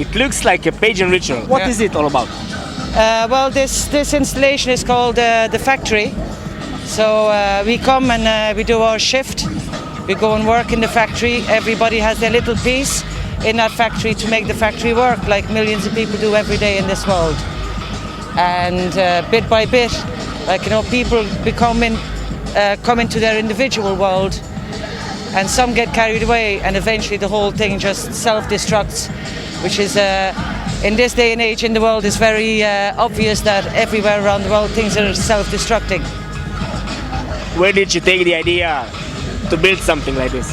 It looks like a pageant ritual. What is it all about? Well, this installation is called the factory. So we come and we do our shift. We go and work in the factory. Everybody has their little piece in that factory to make the factory work, like millions of people do every day in this world. And bit by bit, like, you know, people come into their individual world, and some get carried away, and eventually the whole thing just self-destructs, which is in this day and age in the world is very obvious that everywhere around the world things are self-destructing. Where did you take the idea to build something like this?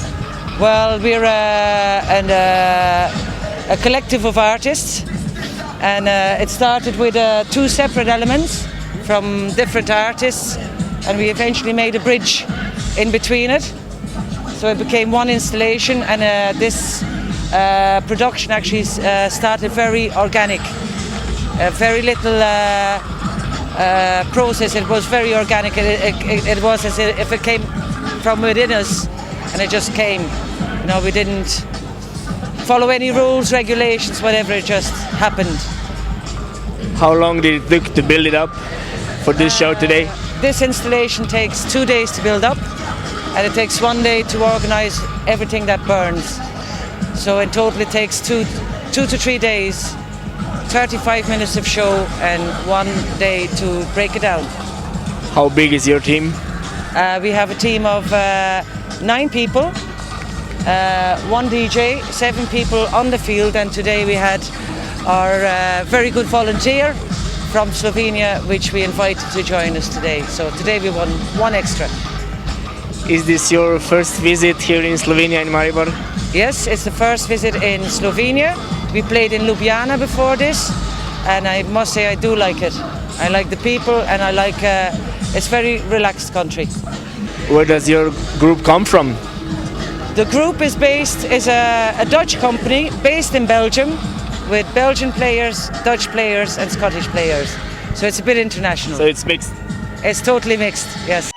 Well, we're a collective of artists, and it started with 2 separate elements from different artists, and we eventually made a bridge in between it. So it became one installation, and this production actually started very organic, very little process. It was very organic. It was as if it came from within us, and it just came. You know, we didn't follow any rules, regulations, whatever. It just happened. How long did it take to build it up for this show today? This installation takes 2 days to build up, and it takes 1 day to organize everything that burns. So in total it takes two to 3 days, 35 minutes of show, and 1 day to break it down. How big is your team? We have a team of 9 people, 1 DJ, 7 people on the field, and today we had our very good volunteer from Slovenia, which we invited to join us today. So today we won 1 extra. Is this your first visit here in Slovenia, in Maribor? Yes, it's the first visit in Slovenia. We played in Ljubljana before this, and I must say I do like it. I like the people, and I like it's very relaxed country. Where does your group come from? The group is a Dutch company based in Belgium, with Belgian players, Dutch players, and Scottish players. So it's a bit international. So it's mixed? It's totally mixed, yes.